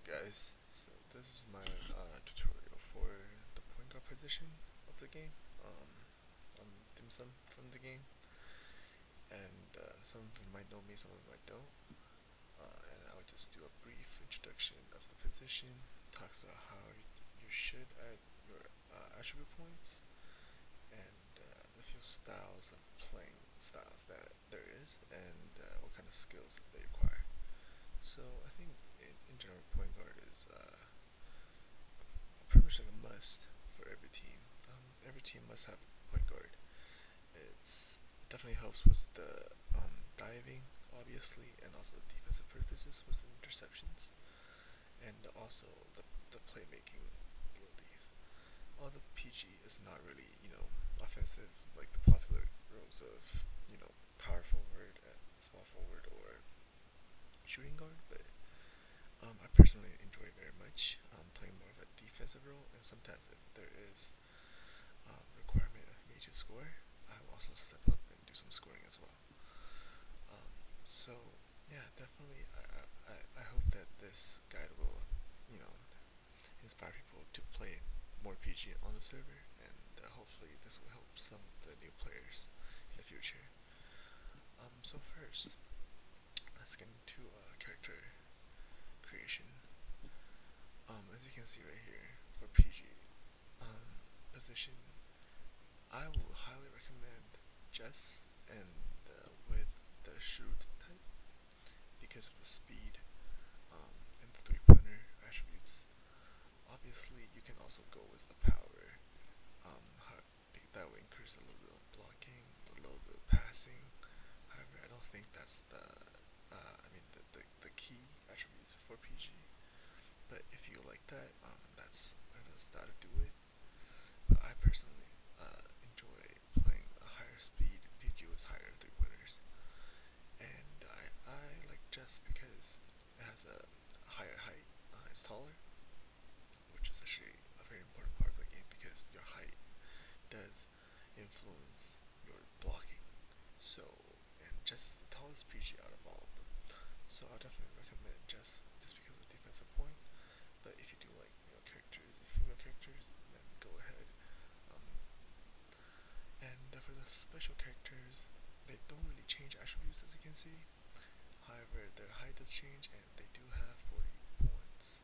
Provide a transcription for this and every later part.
Guys, so this is my tutorial for the point guard position of the game. I'm DimSum from the game, and some of you might know me, some of you might don't. And I'll just do a brief introduction of the position. Talks about how you should add your attribute points, and the few styles of playing styles that there is, and what kind of skills that they require. So I think in general, point guard is pretty much like a must for every team. Every team must have a point guard. It definitely helps with the diving, obviously, and also defensive purposes with the interceptions, and also the playmaking abilities. Although PG is not really offensive like the popular roles of power forward, small forward, or shooting guard, but I personally enjoy very much playing more of a defensive role, and sometimes if there is requirement of me to score, I will also step up and do some scoring as well. So yeah, definitely, I hope that this guide will, you know, inspire people to play more PG on the server, and hopefully this will help some of the new players in the future. So first, let's get into character creation. As you can see right here, for PG position, I will highly recommend Jess and with the Shrewd type because of the speed and the three-pointer attributes. Obviously, you can also go with the power. That will increase a little bit of blocking, a little bit of passing. However, I don't think that's the key attributes for PG. But if you like that, that's how to do it. But I personally enjoy playing a higher speed PG with higher three pointers, and I like just because it has a higher height. It's taller, which is actually a very important part of the game because your height does influence your blocking. So, and Jess is the tallest PG out of all of them. So I definitely recommend just because of defensive point. But if you do like characters, female characters, then go ahead. Um, and for the special characters, they don't really change attributes as you can see. However, their height does change, and they do have 40 points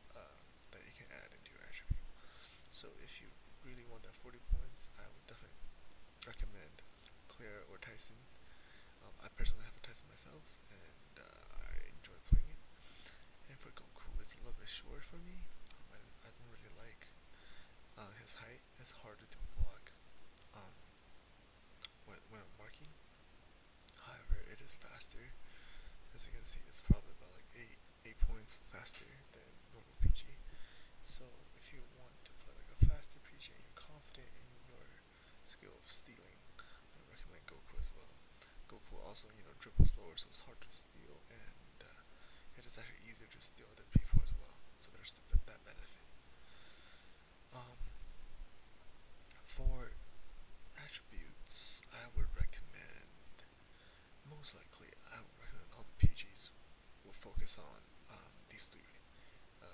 that you can add into your attribute. So if you really want that 40 points, I would definitely recommend Claire or Tyson. I personally have a Tyson myself, and I enjoy playing it. And for Goku, it's a little bit short for me. I don't really like his height. It's harder to block um, when I'm marking. However, it is faster. As you can see, it's probably about like 8 points faster than normal PG. So if you want to play like a faster PG and you're confident in your skill of stealing, I recommend Goku as well. Goku also dribbles slower, so it's hard to steal, and it is actually easier to steal other people as well. So there's that benefit. Um, for attributes, I would recommend most likely I would recommend all the PGs will focus on these three: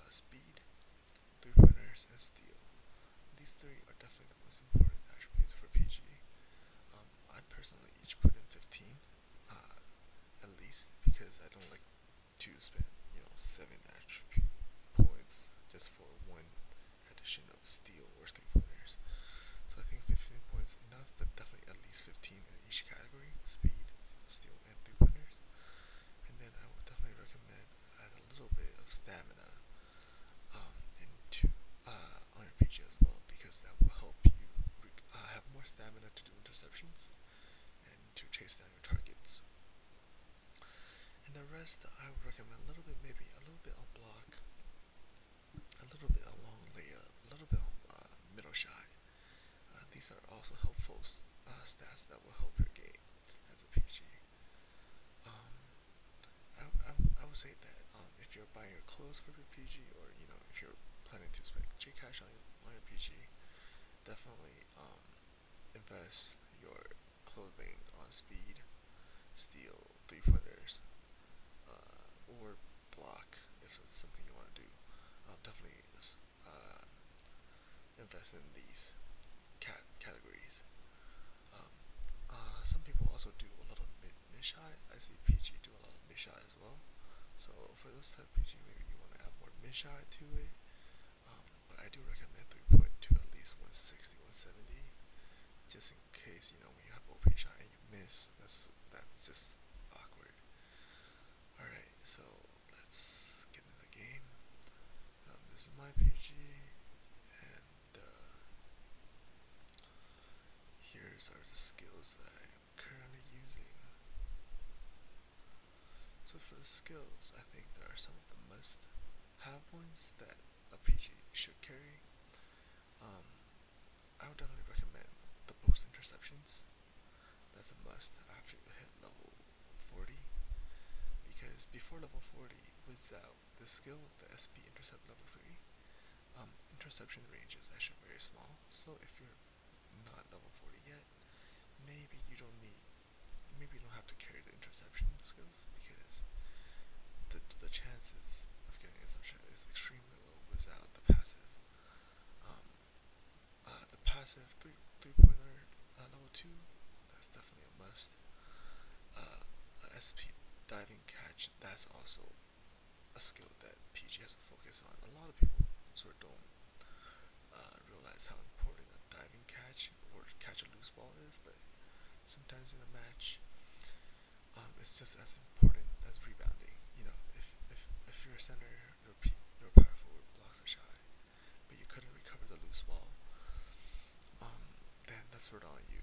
speed, three pointers, and steal. These three are definitely the most important attributes for PG. I personally each put in 15, at least, because I don't like to spend 7 attribute points just for one addition of steal or three pointers. So I think 15 points enough, but definitely at least 15 in each category: speed, steal, and three pointers. And then I would definitely recommend add a little bit of stamina into on your PG as well, because that will help you have more stamina to do interceptions and to chase down your targets. And the rest, I would recommend a little bit, maybe a little bit on block, a little bit on long layup, a little bit on middle shot. These are also helpful stats that will help your game as a PG. Um, I would say that if you're buying your clothes for your PG, or if you're planning to spend J cash on your PG, definitely invest your clothing on speed, steal, three pointers, or block if it's something you want to do. definitely uh, invest in these categories. Um, some people also do a lot of mid-shy. I see PG do a lot of mid-shy as well. So for those type of PG, maybe you want to add more mid-shy to it. But I do recommend 3-point to at least 160, 170, just in case, when you have open shot and you miss, that's just awkward. Alright, so let's get into the game. This is my PG, and here's are the skills that I am currently using. So for the skills, I think there are some of the must-have ones that a PG should carry. I would definitely recommend the post interceptions. That's a must after you hit level 40, because before level 40, without the skill, the SP intercept level 3, interception range is actually very small. So if you're not level 40 yet, maybe you don't have to carry the interception skills, because the chances of getting interception is extremely low without the passive. Um, the passive three pointer level 2, that's definitely a must. SP diving catch, that's also a skill that PG has to focus on. A lot of people sort of don't realize how important a diving catch or catch a loose ball is, but sometimes in a match, it's just as important as rebounding. If you're a center, your power forward blocks a shot, but you couldn't recover the loose ball, then that's sort of on you.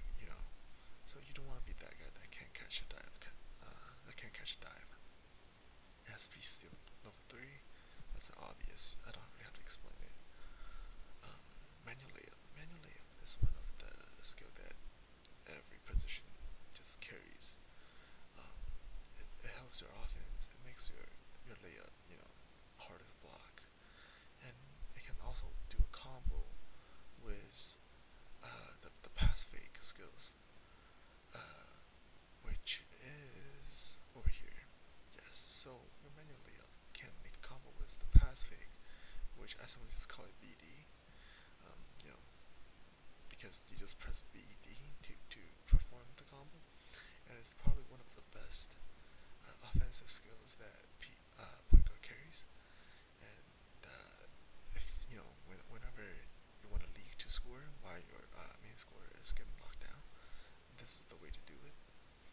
So you don't want to be that guy that can't catch a dive. SP steal level 3. That's obvious. I don't really have to explain it. Manual layup. Manual layup is one of the skill that every position just carries. It helps your offense. It makes your layup, harder to block, and it can also do a combo with the pass fake skills, which is over here. Yes, so your manual layup can make a combo with the pass fake, which I simply just call it BD. Um, you know, because you just press BD to perform the combo, and it's probably one of the best offensive skills that point guard carries. And if whenever you want a league to score while your main scorer is getting locked down, this is the way to do it,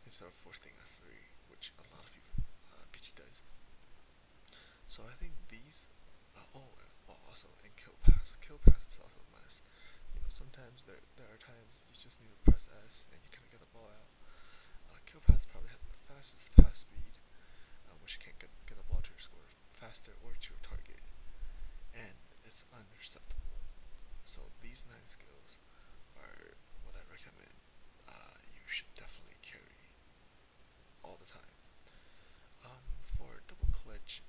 instead of forcing a three, which a lot of people PG does. So I think these. Also in kill pass. Kill pass is also a must. Sometimes there are times you just need to press S and you can't get the ball out. Kill pass probably has the fastest pass speed, which can get the ball to your scorer faster or to your target, and it's unacceptable. So these 9 skills are what I recommend. You should definitely carry all the time. For double clutch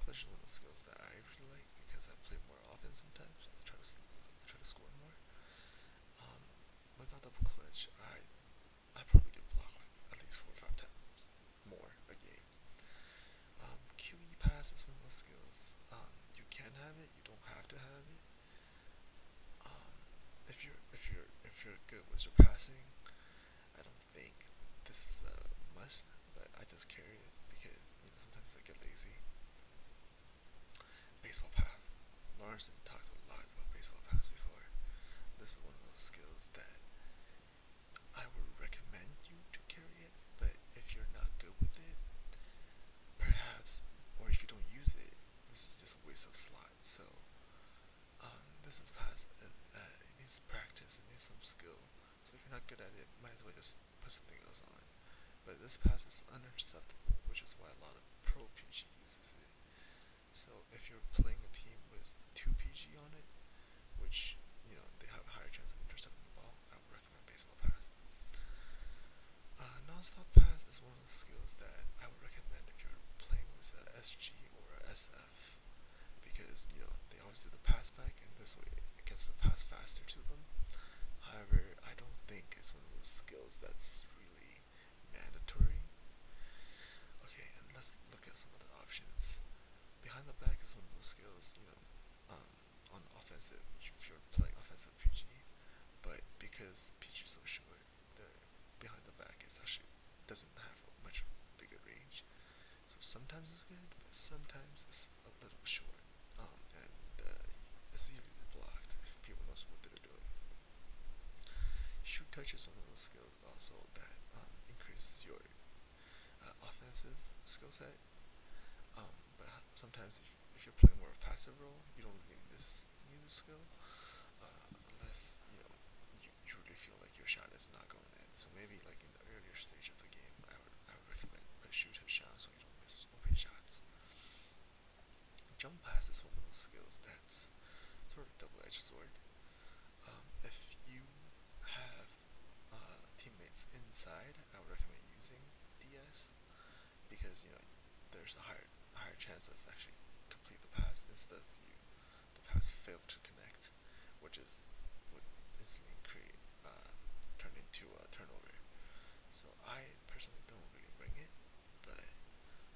is one of the skills that I really like because I play more often sometimes. I try to score more. Um, Without double clutch, I probably get blocked like at least 4 or 5 times more a game. QE pass is one of those skills. You can have it. You don't have to have it. Um, if you're good with your passing, I don't think this is the must, but I just carry it because sometimes I get lazy. Baseball pass. Larson talked a lot about baseball pass before. This is one of those skills that I would recommend you to carry it, but if you're not good with it, perhaps, or if you don't use it, this is just a waste of slots. So this is pass. It needs practice. It needs some skill. So if you're not good at it, might as well just put something else on. But this pass is unacceptable, which is why a lot of pro PG uses it. So if you're playing a team with 2 PG on it, which they have a higher chance of intercepting the ball, I would recommend baseball pass. Non-stop pass is one of the skills that I would recommend if you're playing with a SG or a SF, because they always do the pass back, and this way it gets the pass faster to them. However, I don't think it's one of those skills that's really mandatory. Okay, and let's look at some other options. Behind the back is one of those skills skills, on offensive if you're playing offensive PG, but because PG is so short, the behind the back it's actually doesn't have a much bigger range. So sometimes it's good, but sometimes it's a little short, and it's easily blocked if people knows what they're doing. Shoot touch is one of those skills also that increases your offensive skill set. But sometimes if you're playing more of a passive role, you don't really need this skill unless you really feel like your shot is not going in. So maybe like in the earlier stage of the game, I would recommend put shoot touchdown so you don't miss open shots. Jump pass is one of those skills that's sort of double-edged sword. If you have teammates inside, I would recommend using DS because there's a higher chance of actually complete the pass instead of the pass failed to connect, which is would instantly create turn into a turnover. So I personally don't really bring it, but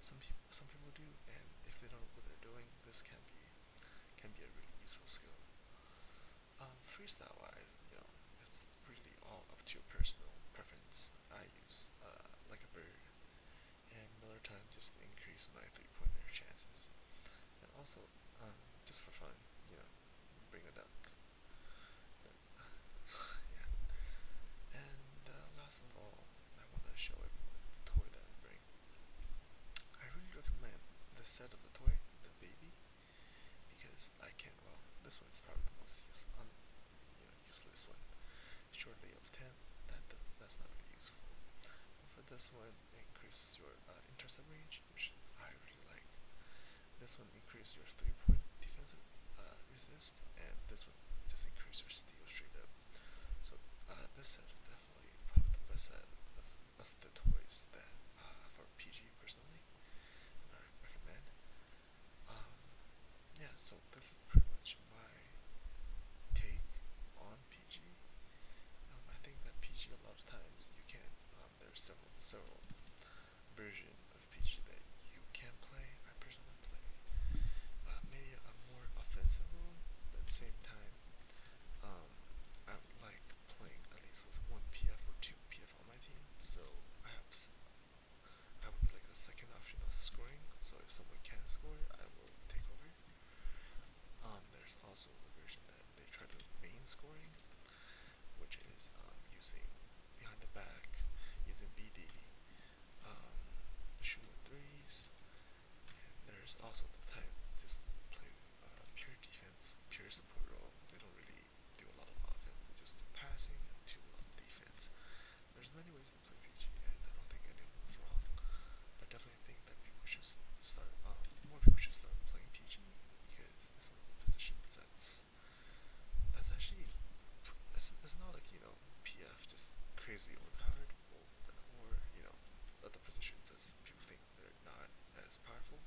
some people do, and if they don't know what they're doing, this can be a really useful skill. Freestyle wise, it's really all up to your personal preference. I use like a bird and Miller time just to increase my 3-pointer chances, and also just for fun, you know, bring a duck. But, yeah. And last of all, I want to show everyone the toy that I bring. I really recommend the set of the toy, the baby, because I can. Well, this one's probably the most useless one. Shortly of 10, that's not really useful. But for this one, it increases your intercept range, which I really like. This one increases your 3-point defensive resist, and this one just increases your steal straight up. So this set is definitely probably the best set of the toys that for PG personally, and I recommend. Um, yeah, so this is pretty much my take on PG. I think that PG a lot of times you can. There's several version of PG that you can play. I personally play maybe a more offensive role, but at the same time, um, I would like playing at least with one PF or two PF on my team. So I have I would like the second option of scoring. So if someone can score, I will take over. There's also the version that they try to main scoring, which is using behind the back, using BD, um, shooting threes, and there's also the type just play pure defense, pure support role. They don't really do a lot of offense. They just do passing and do a lot of defense. There's many ways to play PG, and I don't think any of them is wrong. But I definitely think that people should start. More people should start playing PG because it's one of the positions that's actually it's not like PF just crazy overpowered, or other positions that people think they're not as powerful.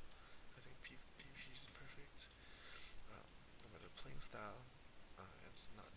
I think PvP is perfect. No matter playing style, it's not